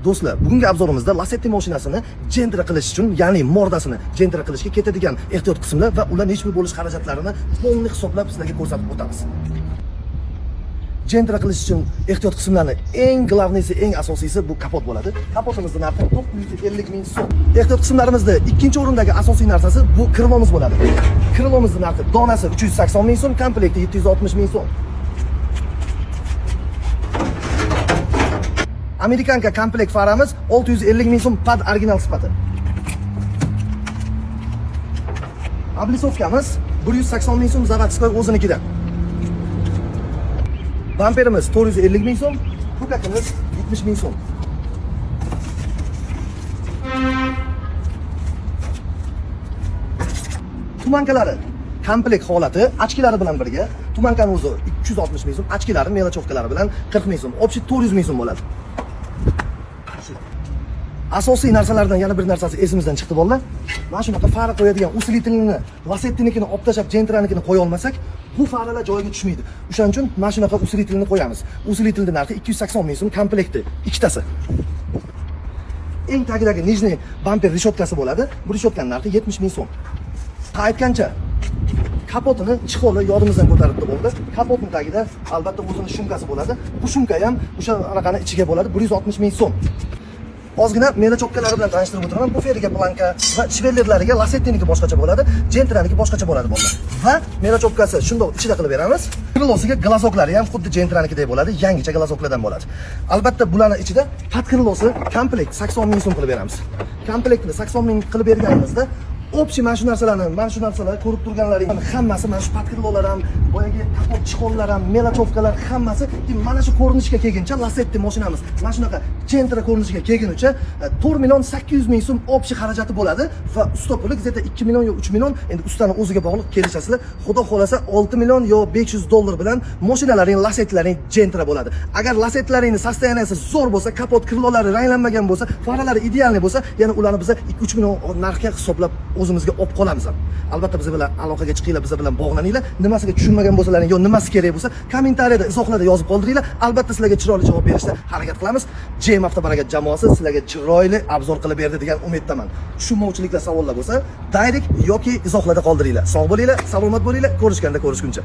Do'stlar, bugungi obzorimizda Lacetti mashinasini gentra qilish uchun, ya'ni mordasini gentra qilishga ketadigan ehtiyot qismlar va ular nechmi bo'lish xarajatlarini to'liq hisoblab sizlarga ko'rsatib o'tamiz. Gentra qilish uchun ehtiyot qismlarni eng glavnisi, eng asosiysi bu kapot bo'ladi. Kapotimizning narxi 950 ming so'm. Ehtiyot qismlarimizda ikkinchi o'rindagi asosiy narsasi bu krilomiz bo'ladi. Krilomizning narxi donasi 380 ming so'm, komplekti 760 ming so'm. Amerikanka komplekt faramiz 650 ming so'm pad original sifati. Ablisovkamiz 180 ming so'm zavodskoy o'zinikidan. Bamperimiz 450 ming so'm, pukakimiz 70 ming so'm. Tumankalari komplekt holati ochkilari bilan birga, tumankani o'zi 260 ming so'm, ochkilari melochovkalari bilan 40 ming so'm, общий 400 ming so'm bo'ladi. Asosiy narsalardan yana bir narsasi esimizdan chiqdi bolalar. Mana shunaqa fara qo'yadigan usilitilni, Lacetti'nikini olib tashlab, Gentra'nikini qo'ya olmasak, bu faralar joyiga tushmaydi. O'shaning uchun mana shunaqa usilitilni qo'yamiz. Usilitilning narxi 280 ming so'm komplekti, ikkitasi. Eng tagidagi nijniy bamper reshotkasi bo'ladi. Bu reshotkaning narxi 70 ming so'm. Aytgancha kapotini chixoli yodimizdan ko'taribdi bo'ldi. Kapotning tagida albatta o'zining shumkasi bo'ladi. Bu shumka ham o'sha anaqani ichiga bo'ladi. 160 ming so'm. Ozgina melachopkalari bilan tanishtirib o'tiraman. Bu feriga blanka va chivellerlariga Lacetti'niki boshqacha bo'ladi, Gentra'niki boshqacha bo'ladi bolalar. Va melachopkasi shundoq ichida qilib beramiz. Krilosiga glazoklari ham xuddi Gentra'nikidek bo'ladi, yangicha glazoklardan bo'ladi. Albatta bularning ichida pad krilosi komplekt 80 ming so'm qilib beramiz. Komplektni 80 ming qilib berganimizda общий mana shu narsalar ko'rib turganlaring hammasi, mana shu patkilolar ham, boyagi kapot chixonlar ham, melochovkalar hammasi mana shu ko'rinishga kelguncha Lacetti mashinamiz mana shunaqa Gentra ko'rinishiga kelgunicha 4 million 800 ming so'm общий xarajati bo'ladi va usta puli где-то 2 million yo 3 million, endi ustani o'ziga bog'liq kelishasizlar. Xudo xolasa 6 million yo 500 dollar bilan mashinalaring, Lacettilaring Gentra bo'ladi. Agar Lacettilaringning sostoyaniyasi zo'r bo'lsa, kapot krilolari ranglanmagan bo'lsa, faralari idealniy bo'lsa, yana ularni biz 2-3 million narxga hisoblab o'zimizga olib qolamiz ham. Albatta biz bilan aloqaga chiqinglar, biz bilan bog'laninglar. Nimasiga tushunmagan bo'lsalaring yo nimasi kerak bo'lsa, kommentariyada, izohlarda yozib qoldiringlar. Albatta sizlarga chiroyli javob berishga harakat qilamiz. JM Avtobarakat jamoasi sizlarga chiroyli obzor qilib berdi degan umiddaman. Tushunmovchiliklar, savollar bo'lsa, direct yoki izohlarda qoldiringlar. Sog' bo'linglar, salomat bo'linglar, ko'rishganda ko'rishguncha.